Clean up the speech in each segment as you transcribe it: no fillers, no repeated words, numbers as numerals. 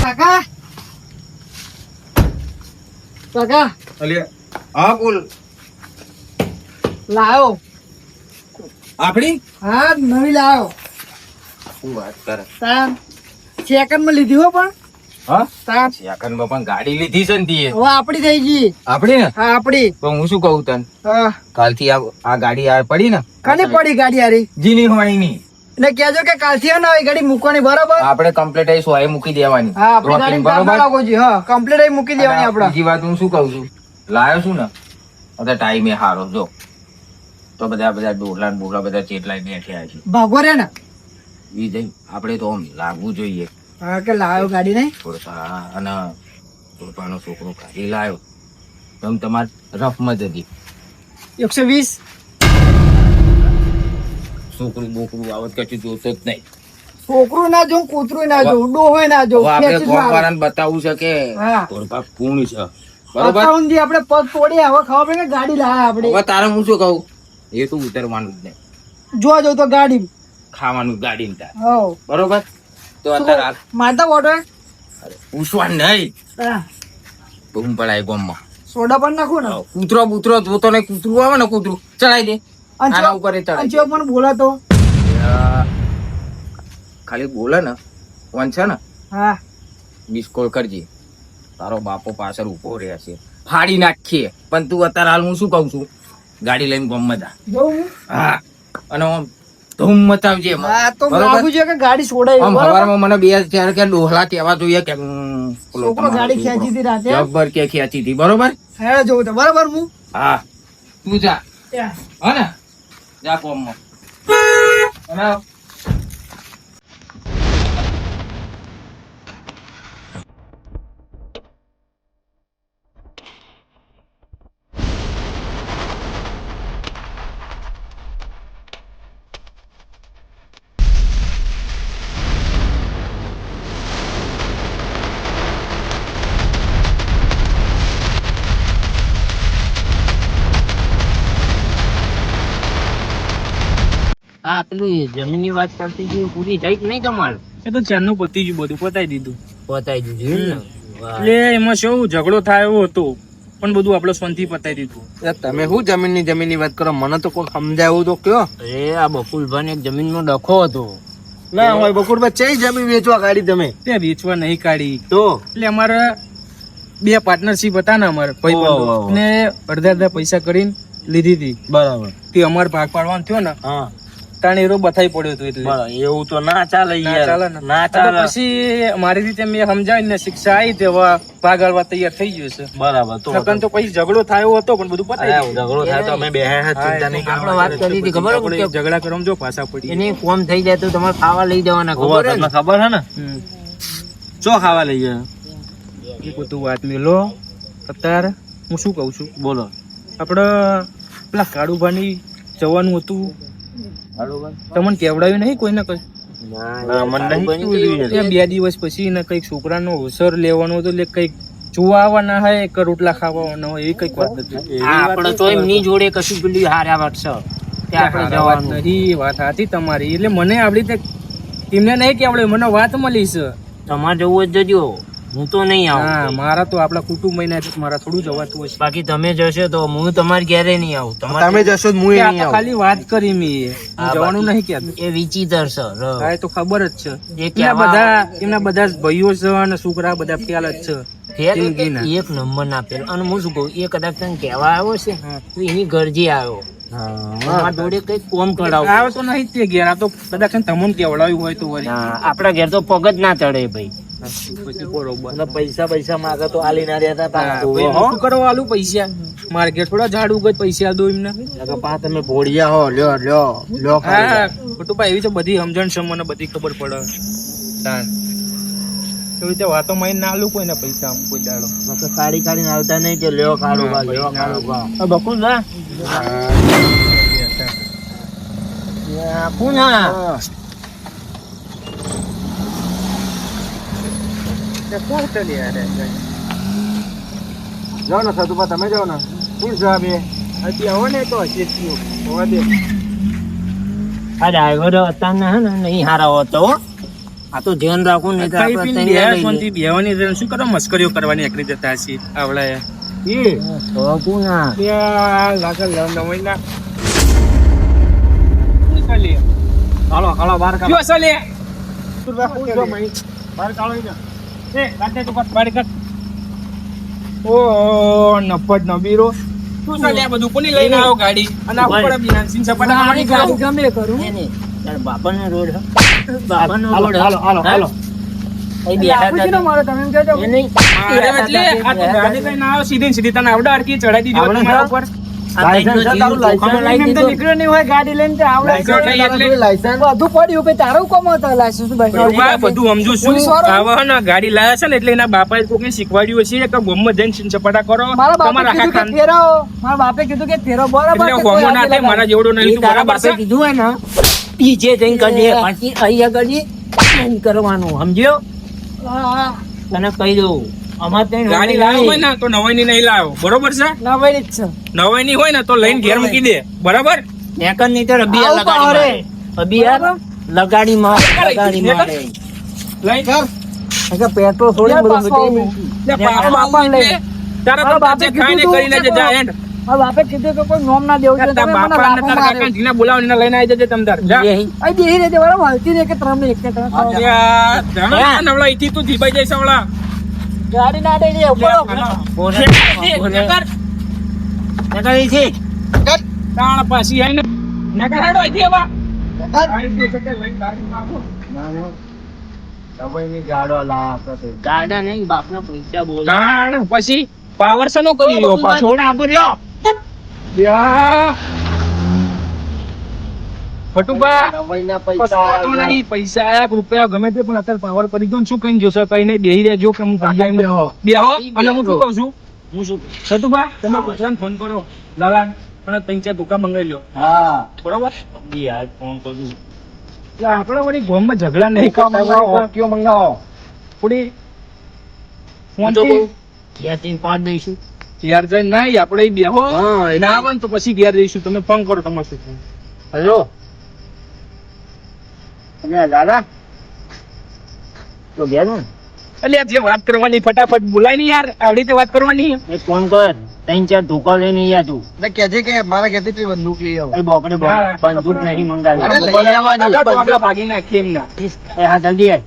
કાકા કાકા અલે હા બોલ. લાયો આપણી હા નવી લાયો શું વાત કરે? તાર સેકન્ડ માં લીધી હો પણ હા તાર સેકન્ડમાં પણ ગાડી લીધી છે ને તીએ. હવે આપડી થઈ ગઈ. આપણી ને હા આપડી. તો હું શું કહું તને, હા કાલથી આ ગાડી આ પડી ને કની પડી ગાડી હારી જીની હોવાની ની ને કેજો કે કાલથી હે ને આવી ગાડી મૂકવાની બરાબર. આપણે કમ્પ્લીટ આઈ સોય મૂકી દેવાની. હા આપડી ગાડી બરોબર. લાગો જી. હા કમ્પ્લીટ આઈ મૂકી દેવાની અને આપડા. બીજી વાત હું શું કહું છું, લાયો છું ને અત્યારે ટાઈમે હારો જો તો બધા ડોલા ને બોલા બધા ચેટલાય બેઠ્યા છે. ભાગો રે ને ઈ જઈ આપણે તો આમ લાગવું જોઈએ હા કે લાયો ગાડી નહીં થોડું. અને પોતાનો છોકરો ગાડી લાયો તમે તમારે રફમાં જ હતી 120 છોકરું બોકરું આવત કશું જોતો જ નહીં. છોકરું ના જોઉં કૂતરું ના જોઉં ડોહોય ના જોઉં. હવે આપણે ખેંચી જ કોમ મારે. વાળાને બતાવવું છે કે હા. થોડું પૂર્ણ છે બરોબર. અત્યાર સુધી આપણે પગ તોડી હવે ખબર પડે કે ગાડી લાયા આપણે. હવે તારે હું શું કહું, એ તો ઉતરવાનું જ નહીં, જોવા જવું તો ગાડી ખાવાનું ગાડી તાર હો બરોબર. તો અત્યારે મારતા ઓટો પૂછવા નહીં બૂમ પડાય ગામમાં સોડા પણ નાખું ને કૂતરો બૂતરો જોતો નહીં, કૂતરું આવે ને કૂતરું ચડાઈ દે આના ઉપર એ ચડાઈ અંચો પણ બોલાતો. ખાલી બોલે ને ફોન છે ને હા મિસ કોલ કરજે, તારો બાપો પાછળ ઉભો રહ્યા છે ફાડી નાખીએ. પણ તું અત્યારે હાલ હું શું કઉ છું, ગાડી લઈને ગામમાં જા. જોઉં હું? હા અને આમ ધૂમ મચાવજે એમાં. હા તો બરોબર? લાગુ છે કે ગાડી છોડાય આમ બરાબર? સવારમાં મને બે ચાર કે ડોહલા કહેવા જોઈએ કે પેલો છોકરો તમારો ગાડી છોકરો ખેંચી હતી રાતે. જબ્બર કે ખેંચી હતી બરોબર. હે જોઉં તો બરાબર હું હા તું જા ત્યાં. હા ને જા કોમમાં. અને હા પેલું જમીનની વાત કરતી હતી પૂરી થઈ કે નહીં તમારે? એ તો ચારનું પતી ગયું, બધું પતાઈ દીધું. પતાઈ દીધું એમ ને? વાહ. એટલે એમાં શું ઝઘડો થાય એવો હતો પણ બધું આપણે શાંતિ પતાઈ દીધું. તમે શું જમીનની વાત કરો, મને તો કોઈ સમજાવું તો કયો. અરે આ બકુલભાઈ એક જમીનનો ડખો હતો. ના હોય બકુરભાઈ, ચઈ જમીન વેચવા કાઢી તમે? તે વેચવા નહીં કાઢી, તો એટલે અમારે બે પાર્ટનરશીપ હતા ને અમારે ઓહો. ભાઈ ને અડધા પૈસા કરીને લીધી હતી. બરાબર. તે અમારે ભાગ પાડવાનો થયો ને હા તાણે એરો બથાઈ પડ્યો હતો. એટલે બરાબર, એવું તો ના ચાલે ના યાર. ચાલે ને. ના તો ચાલે. પછી મારી રીતે મેં સમજાવીને શિક્ષા આવી તે હવે ભાગ આલવા તૈયાર થઈ ગયો છે. બરાબર. તો નકર તો પછી ઝઘડો થયો હતો પણ બધું પતાઈ અરે, દીધું. ઝઘડો થાય તો અમે બે ચિંતા નહીં આપણે વાત કરી હતી ખબર આપણે કે ઝઘડા કરવામાં જો પાછા પડી. એને કોમ થઈ જાય તો તમારે ખાવા લઈ જવાના ખબર ખબર હે ને? ખબર હે ને? હમ. ચો ખાવા લઈ જાય? એ બધું વાત મેલો. અત્યારે હું શું કઉ છું, બોલો. આપડે પેલા કાળુભાની જવાનું હતું, તમને કેવડાવ્યું નહીં કોઈને કઈ? ના, મને નહીં કીધું. ત્યાં 2 દિવસ પછી ને કઈક છોકરાનો અવસર લેવાનો હતો, એટલે કઈક જોવા આવવાના હોય કે રોટલા ખાવાના હોય, એ કઈક વાત નથી. હા, આપણે તો એમની જોડે કશું પેલી હાર્યા વાત છે કે આપણે વાત જવાનું. નહીં, વાત હતી તમારી. એટલે મને આપડી રીતે તેમને નહીં કેવડે, મને વાત મળી છે. તમારે જવું જ જજો, હું તો નહીં હા, આવું. મારા તો આપડા કુટુંબ મારા થોડું જવાતું હશે. બાકી તમે જશો તો હું તમારી ઘેરે નહીં આવું. તમે જશો તો હું આ નહીં તો આવું. ખાલી વાત કરી મેં, હું જવાનું નહીં કહેતો. એ વિચિત્ર છે ર. હા, એ તો ખબર જ છે. એ એમના બધા ભાઈઓ છે અને છોકરા બધા ખ્યાલ જ છે. ફેર જિંદગીના. એક નંબર ના ફેર. અને હું શું કહું, એ કદાચ તને કહેવા આવ્યો છે તો એની ગરજી આવ્યો. તમારા જોડે કઈક કોમ કરાવ. આવે તો નહીં જ તે ઘેર, આ તો કદાચ તમને કેવડાવ્યું હોય તો વળી. આપડા ઘેર તો પગ જ ના ચડે ભાઈ. પછી બરોબર. અને પૈસા માગે તો આલી ના રહેતા હા, પાછા. ભાઈ, હું શું કરવા આલું પૈસા? મારે ઘેર થોડા ઝાડ ઉગત પૈસા દો એમને. પા તમે ભોળિયા હો. લ્યો હા, ખોટુંભાઈ, એવી તો બધી સમજણ છે, મને બધી ખબર પડે. તાન. એવી રીતે વાતો માં ના આલું કોઈને પૈસા આમ કોઈ દાડો. કાઢીને આવતા નહીં કે લ્યો કાઢો બા, લ્યો કાઢો બા. બકુલ ના કોણ હા કોણ ચાલી યાર? જાઓ ને સતુભા, તમે જાઓ ને. શું છે આ બે? હજી આવો ને તો હશે જ થયું. હોવા દે. આ ડ્રાઈવર અત્યારના હે ને નહીં હારા હોતો હો. આ તો ધ્યાન રાખવું નહીં તો ખાઈ આપણે પીને તઈને બેહવા લઈ શાંતિ બેહવાની છે. શું કરો મસ્કરીઓ કરવાની એકલી જતા હશે આવડે લઈએ. તો તું ના હાલો હાલો બહાર કાઢો. બહાર કાઢો ઈ ને. નફટ નબીરો શું ચાલે આ બધું કોની લઈને આવ્યો ગાડી અને આ ઉપર બિનાસીન સપાટા મારી ગાડી ગમે કરું. નહીં, નહીં. તારા બાપાનો રોડ હ. બાપાનો હાલો રોડ હ. હાલો હાલો હાલો. અહીં બેઠા આપું છું ને હતા. મારે તમે એમ કહેજો. એ નહીં. અરે એટલે આ તો ગાડી લઈને આવ્યો સીધી ને સીધી તને આવડે અડકી ચડાઈ દીધી હોત આવડે મારા છે? ઉપર આ તઈનો જીવ જોખમમાં લાવી એમ તો દીધો. નીકળ્યો નહીં હોય ગાડી લઈને તે આવડે છે. લાયસન્સ નહીં એટલે? લાયસન્સ બધું પડ્યું કે તારું કોમ હતો લાયસન્સ બા, બધું સમજુ છું પોલીસ વાળો? આવા ને ગાડી લાયા છે ને એટલે એના બાપાએ કોકને શીખવાડ્યું હશે કે ગોમમાં જઈને સીન સપાટા કરો મારા બાપે તમારા કીધું કે આખા ફેરાવો. મારા બાપે કીધું કે ફેરો બરાબર એટલે કે ગોમો કોઈ ના આગળ થાય મારા લગાડે. જેવડો નહીં એ તું તારા બરાબર બાપે છે કીધું હોય ને પીછે જઈને કરીએ બાકી અહીંયા કરીએ નહીં કરવાનું સમજ્યો હા, હા. તને કહી દઉં અમારે ત્યાં ગાડી લાવ્યો હોય ને તો નવાઈની નહીં લાવ્યો બરોબર છે ના ભાઈ જ છે. નવાઈની હોય ને તો લઈને ઘેર મૂકી દે બરાબર નેકર નહીં તો રબિયા આવું લગાડી પાવરે. મારે. રબિયા લગાડી મારે. લઈને પેટ્રોલ યાર, પાછો આવું. લે પાપા બાપાને લઈ. તારા મારા તો બાપે પાછે ખાઈને કીધું કરીને તું જા એન્ડ મારા બાપે કીધું કે કોઈ નોમ ના દેવું છે. તારા તમે મને બાપા ને લાફો તારા માર્યો. કાકા જીને બોલાવીને લઈને આવી જજે તમ તાર જા બેહી. અહીં બેહી રહેજે બરાબર હાલતી નહીં કે તમને એક કે તમે ખાઓ. યાર, ધણા નવલા અહીંથી તું ધીબાઈ જઈશ આવલા ગાડી ના દઈ દે ઉભો રહો. બોલે. બોલે. નેકર અહીંથી. તાણ પાછી આઈને નકર હેડો અહીંથી હવે ગાડા નહીં બાપના પૈસા બોલે. તાણ પછી પાવર સનો કરી લ્યો પાછો યા. ફટુબા પૈસા નહીં પૈસા આયા રૂપિયા ગમે તે પણ અત્યારે પાવર કરી દો ને શું કઈ જોશે કઈ નહીં બેહી રહેજો કે હું ગાડી આવીને બેહો અને હું શું કહું છું હું શું સતુભા તમે ગુજરાત ફોન કરો લાલાન પણ ત્રણ ચાર ધોકા મંગાવી લ્યો હા બરોબર યાર ફોન કરું એટલે આપણે વળી ગામમાં ઝઘડા નહીં કરતા હોય. કયો મંગાવો થોડી ફોન તો ક્યાંથી પાડ દઈશું ઘેર જઈને નહીં આપણે ઈ બેહો હા, ના આવે ને તો પછી ઘેર જઈશું તમે ફોન કરો તમારે શું હેલો દાદા તો ગયા ને એટલે જે વાત કરવાની ફટાફટ બોલાય નહીં યાર આવડી રીતે વાત કરવાની એક ફોન કર ત્રણ ચાર ધોકા લઈને અહીંયા તું એટલે કહેજે કે મારા ઘેરથી બંદૂક લઈ આવો. એ બોકડે બંદૂક નહીં મંગાવી અરે લઈ આવવા દો. આપણે ભાગી નાખીએ એમના એ હા જલ્દી આય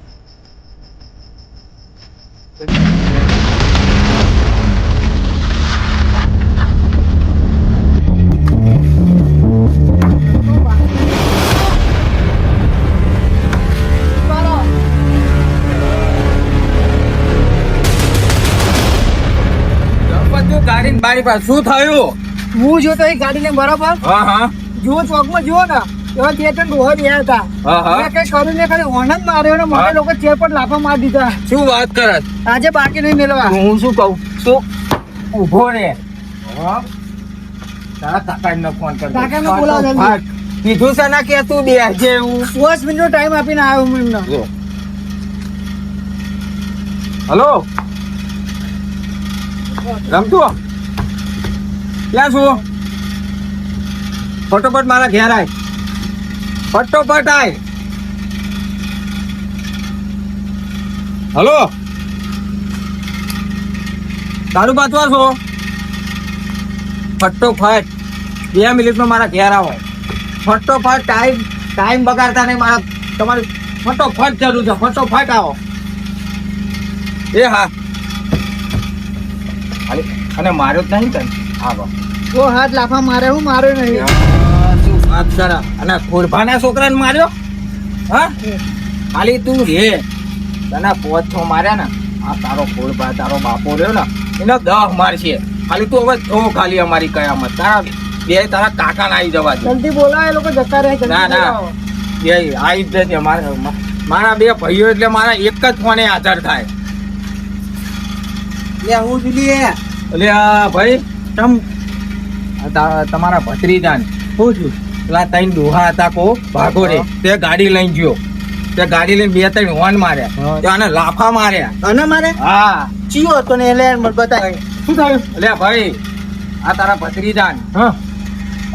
બારી પાસે શું થયું? હું જોતો એ ગાડી ને બરાબર હા હા જુઓ ચોકમાં જુઓ ને એવા બે ત્રણ ડોહા બેહ્યા હતા. હા હા મેં કઈ કર્યું ને ખાલી હોર્ન જ માર્યો ને મને હા. લોકો ચેર પર લાફા મારી દીધા. શું વાત કરસ? આજે બાકી નહીં મેળવા. હું શું કહું શું ઉભો રે તારા કાકાને ફોન કર કાકાને બોલાવો જલ્દી. કીધું છે ને કે તું બેસજે એવું 5 મિનિટનો ટાઈમ આપીને આવ્યો હું એમને. હલો રમતું ક્યાં છું? ફટોફટ મારા ઘેર આય ફટોફટ આય. હલો તારું બાતવા છો? ફટોફટ 2 મિનિટમાં મારા ઘેર આવો. ફટોફટ ટાઈમ બગાડતા નહીં મારા તમારી ફટોફટ જરૂર છે. ફટોફટ આવો. એ હા અને માર્યો જ નહીં તને આવો ઓ હાથ લાફા મારે હું માર્યો નહીં. શું વાત કરે? અને ખોરભાના છોકરાને માર્યો? હા ખાલી તું રે તને પોચ માર્યા ને આ તારો ખોરભા તારો બાપો રહ્યો ને એને 10 મારશે. ખાલી તું હવે જો ખાલી અમારી કયામત તારા બે તારા કાકા ના આવી જવા દે. જલ્દી બોલાવો એ લોકો જતા રહે. જલ્દી ના ના બોલાવો. બે આવી જ જશે. મારા બે ભાઈઓ એટલે મારા એક જ ફોને હાજર થાય. લે હું જુલી એટલે આ ભાઈ તમારા ભત્રીજાને હું છું. પેલા 3 ડોહા હતા કો ભાગો રે તે ગાડી લઈને ગયો. તે ગાડી લઈને 2-3 હોર્ન માર્યા તે આને લાફા માર્યા. અને મારે હા ચિયો હતો ને એટલે મને બતાય શું થયું. એટલે ભાઈ આ તારા ભત્રીજાને હા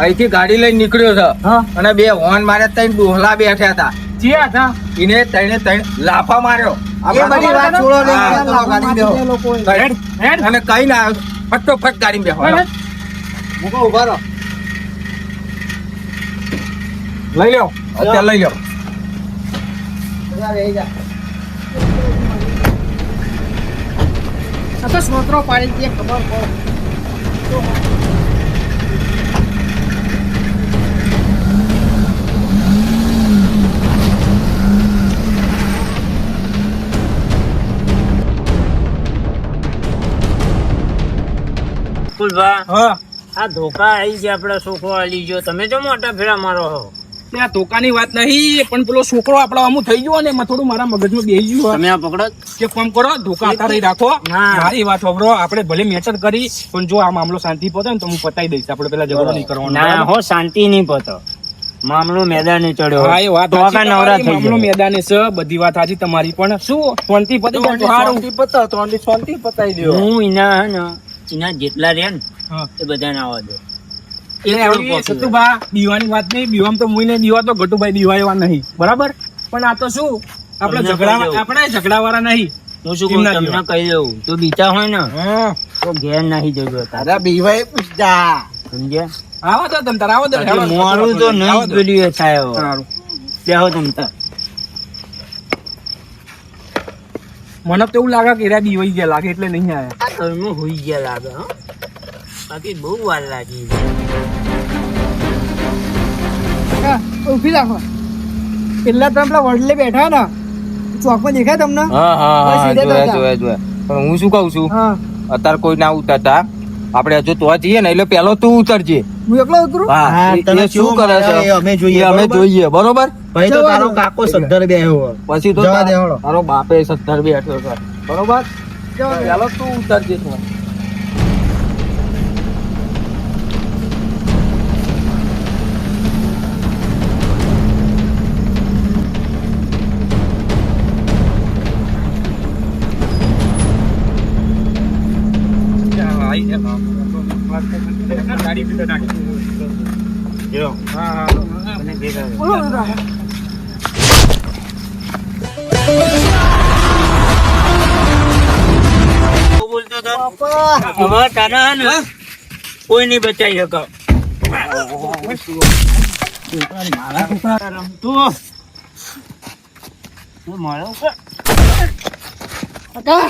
અહીંથી ગાડી લઈને નીકળ્યો છે હા અને 2 હોર્ન માર્યા 3 ડોહલા બેઠા હતા જે હતા એને તઈને તઈને લાફા માર્યો આ એ બધી વાત છોડો ને, હા, તમે ગાડી બેહો. એ લોકોએ. હેડ હેડ અને કઈ ના આવ્યો ફટોફટ ગાડી બેહો હેડ. મૂકો, ઊભા રહો. લઈ લ્યો અત્યારે લઈ લ્યો બધા રહી જા. આ તો સોતરો પાડી દે ખબર પડે. કુલભા હા આ ધોકા આવી છે આપડા છોકરો આલી ગયો તમે તો મોટા ફેરા મારો છો તે આ ધોકાની વાત નહીં પણ પેલો છોકરો આપડો અમુક થઈ ગયો ને એમાં થોડું મારા મગજમાં બેસી ગયું તમે આ પકડો કે કામ કરો ધોકા અત્યારે રાખો ના. મારી વાત સાંભળો આપણે ભલે મેટર કરી પણ જો આ મામલો શાંતિ પતે ને તો હું પતાઈ દઈશ આપણે પેલા ઝઘડો નહીં કરવાનો ના બરાબર? હો શાંતિ નહીં પતો મામલો મેદાને ચડ્યો હા એ વાત ધોકા સાચી નવરા તમારી, થઈ મામલો જાય મેદાને છે બધી વાત સાચી તમારી પણ શું શાંતિ પતે જાય તો સારું. શાંતિ પતાઈ દ્યો. હું એના હે ને એના જેટલા રહ્યા ને હા. એ બધાને આવવા દો એટલે આવી સતુભા દીવાની વાત નહીં દીવામાં તો મુઈને દીવા તો ગટુભાઈ દીવા એવા નહીં બરાબર પણ આ તો શું આપણે તમને ઝઘડા કહી દઉં. આપણે ઝઘડા વાળા નહીં હું શું કહું એમના તમને જેવા. કહી દઉં તો બીજા હોય ને હા તો ઘેર નહીં જજો તારા બીવાએ પૂછતા. સમજ્યા આવો તો તમ તાર આવો તો હજી મોડું તો નહીં જ પેલું એ થાય હવે. સારું. બેહો તમ તાર મને તો એવું લાગે કે એરા દીવાઈ ગયા લાગે એટલે નહીં આયા આ ઘરમાં હોઈ ગયા લાગે હો બાકી બહુ વાર લાગી કાકા, ઊભી રાખો. પેલા તમે પેલા વડલે બેઠા ને ચોકમાં દેખાય તમને હા હા બસ હા સીધા જોયા જતા. જોયા જોયા પણ હું શું કહું છું હા અત્યારે કોઈ ના ઉતરતા આપણે હજુ તો જઈએ ને એટલે પેલો તું ઉતરજે હું એકલો ઉતરું હા હા, એ- તમે એ શું શું કરે છે માનો એ અમે જોઈએ, એ અમે બરોબર? જોઈએ બરોબર ભાઈ તો જવા તારો દો. કાકો સદ્ધર બેહ્યો પછી તો જવા તારો- દે, હળો. તારો બાપે સત્તર બેઠો છે બરોબર પેલો તું ઉતરજે તું ગાડી ભીતર નાખી. હા હા બોલો કાકા. શું બોલતો હતો હવે તારા હે ને કોઈ નહીં બચાવી શકો મારા છોકરા રમતું તું મારો ઉપર કાકા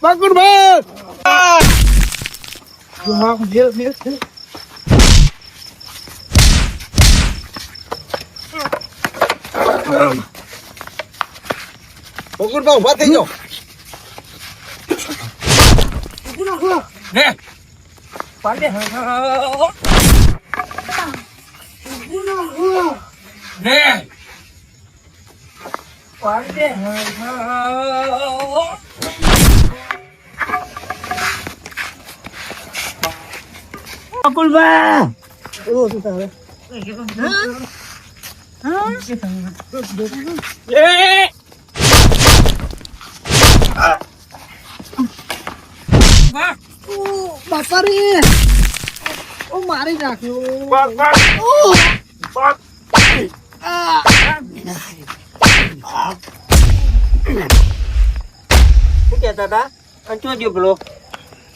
બકુરભાઈ ઉભા થઈ જાઓ લે લે અકુલભાઈ એ બાપા રે ઓ મારી નાખ્યો શું કહેતા હતા અંચો જો પેલો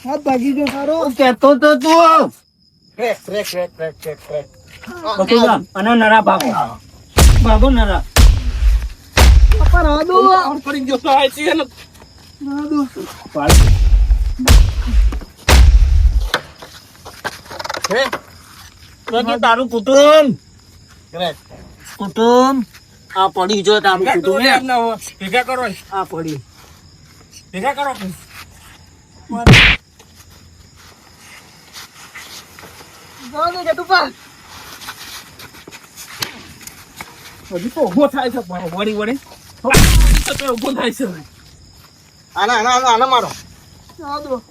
હાથ ભાગી ગયો સારો કહેતો તો તું બકુલભાઈ અને નરા ભાગો ભાગો નરા બાપા રાદો કરી ગયો સહાય છે ને રાદો તો તારું કુટુંબ કુટુંબ આ પડી જો તારું કુટુંબ ભેગા કરો આ પડી ભેગા કરો રાદો જટુપા હજી તો ઉભો થાય છે વળી વળી તો ઉભો થાય છે આના મારો રાદો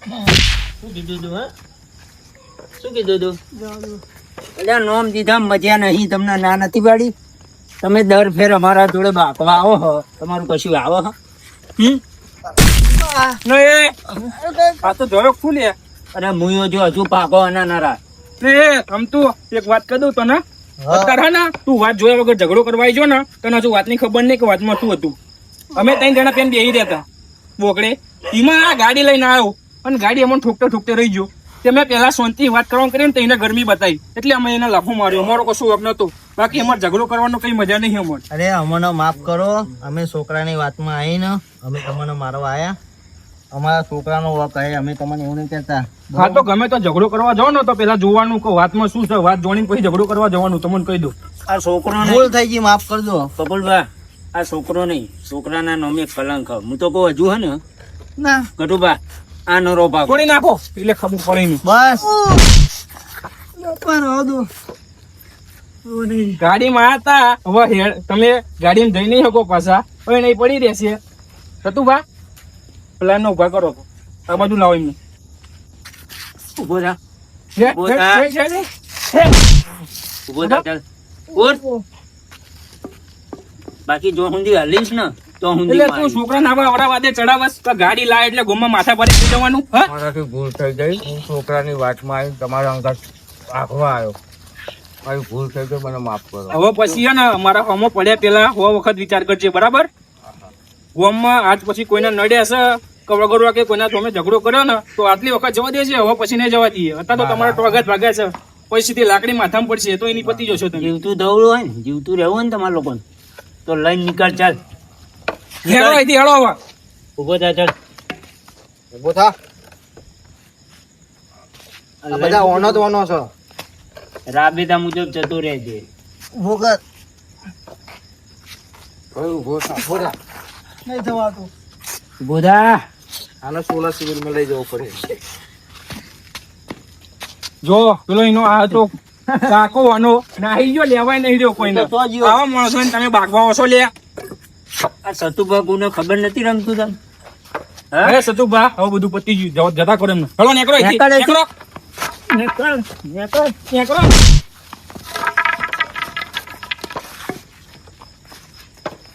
શું કીધું તું હા શું કીધું તું એટલે નોમ દીધા મજા નહીં તમને ના નથી પાડી તમે દર ફેર અમારા જોડે બાકવા આવો હો તમારું કશું આવો હો આ તો જોયો ખુલે અરે મુયો જો હજુ પાકો આના નરા. આમ તું એક વાત કહી દઉં તને અત્યારે હે ને તું વાત જોયા વગર ઝઘડો કરવા જો ને તને હજુ વાતની ખબર નહીં કે વાતમાં શું હતું. અમે 3 જણા પેન બેહી રહેતા બોકડે એમાં આ ગાડી લઈને આવ્યો અને ગાડી અમને ઠોકતે રહી ગયો. તે મેં પેલા શાંતિ વાત કરવાનું કરીને તો એને ગરમી બતાવી એટલે અમે એને લાફો માર્યો. અમારો કશું હક નતો. બાકી અમારે ઝઘડો કરવાનો કઈ મજા નહીં અમને. અરે અમને માફ કરો, અમે છોકરાની વાતમાં આવીને અમે તમને મારવા આયા. અમારા છોકરાનો વક હે, અમે તમને એવું નહીં કહેતા. હા તો ગમે તો ઝઘડો કરવા જાઓ ને તો પેલા જોવાનું કે વાતમાં શું છે. વાત જોઈને પછી ઝઘડો કરવા જવાનું તમને કહી દઉં. આ છોકરો ભૂલ થઈ ગઈ, માફ કરજો. કપૂરભા, આ છોકરો નહીં, છોકરાના નામે કલંક. હું તો કહું હજુ હે ને ના ગટુભા આ નરો પાકો. છોડી નાખો એટલે ખબર પડે નહીં. બસ ગાડીમાં હતા હવે તમે ગાડીમાં જઈ નહીં શકો પાછા. હવે નહીં પડી રહેશે. સતુભા પ્લાન નો ઉભા કરો. આ બાજુ લાવો એમને. ઉભો થા, છે, ઉભો છે, થા. છે, છે, છે. ઉભો થા, ચાલ. ઉઠ. બાકી જો હુંદી હલીશ ને તો હુંદી એટલે તું છોકરાને આવા અવરા વાદે ચડાવસ કે ગાડી લાય એટલે ગોમાં માથા પર થઈ જવાનું. હા મારાથી ભૂલ થઈ ગઈ. હું છોકરાની વાતમાં આવી તમારા અંગત આખવા આવ્યો. મારી ભૂલ થઈ ગઈ, મને માફ કરો. હવે પછી હે ને મારા હોમો પડ્યા પેલા 100 વખત વિચાર કરજે બરાબર. ગોમમાં આજ પછી કોઈને નડે હશે કવડગડવા કે કોઈના તમે ઝઘડો કર્યો ને તો આટલી વખત જવા દેશે. હવે પછી નહીં જવા દઈએ. અત્યારે તો તમારા ટોગત ભાગ્યા છે. પછી તે લાકડી માથામાં પડશે તો એની પતી જશો તમે. જીવતું દવડું હોય ને, જીવતું રહેવું હોય ને તમારા લોકોને તો લઈને નીકળ. ચાલ હેડો અહીંથી હેડો હવે. ઉભો થા, ચાલ. ઉભો થા. આ બધા ઓનો તો ઓનો છો. રાબેતા મુજબ જતો રહેજે. ઉભો કર. ઉભો થા, ઉભો થા. નહીં થવાતું. ઉભો થા. આને 16 સિવિલમાં લઈ જવો પડે. જો પેલો એનો આ તો કાકો વાનો નાહી ગયો, લેવાય નહીં રહ્યો કોઈને. તો જીવો. આવા માણસો તમે બાગવા છો લે. આ સતુભાગુને ખબર નથી રમતું તને? હા? અરે સતુભા હવે બધું પતી ગયું. જતા કરો એમને. હલો નેકરો અહીંથી. નેકળ અહીંથી. નેકરો. નીકળ, નીકળ. નેકરો.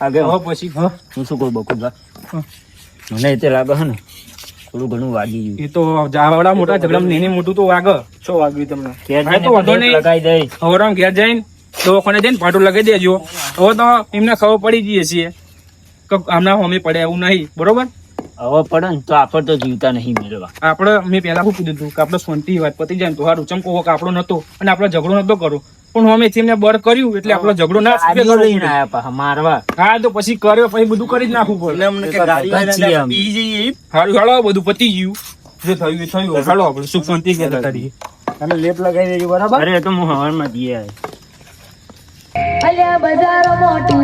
આગળ હવે પછી હા હું શું કહું બકુભા, હા. મને એ લાગે છે ને થોડું ઘણું વાગી ગયું. એ તો જાવડા મોટા ઝઘડામાં નાની મોટું તો વાગે. શું વાગ્યું તમને? ઘેર હા, તો જઈને વાંધો નહીં. લગાઈ દઈશ. હવરામ ઘેર જઈને દવાખાને જઈને પાટું લગાવી દેજો. હવે તો એમને ખબર પડી જઈએ છીએ કે આમના હોમી પડે એવું નહીં બરોબર. હવે પડે ને તો આપણે તો જીવતા નહીં મેળવા. આપણે મેં પહેલા શું કીધું હતું કે આપણે શાંતિ વાત પતી જાય ને તો સારું. ચમકો હોક આપણો નતો અને આપણે ઝઘડો નતો કરો પણ અમે એમને બર કર્યું એટલે આપણો ઝઘડો ના ગાડીઓ લઈને આયા પાછા મારવા. હા તો પછી કર્યો પછી બધું કરી જ નાખવું પડે. છીએ અમે. સારું હાલો બધું પતી ગયું. જે થયું એ થયું. હાલો આપણે સુખ શાંતિ ગયા કરીએ. અને લેપ લગાવી દેજો બરાબર. અરે એ તો હું હવારમાં જઈએ. અલ્યા બજાર મોટી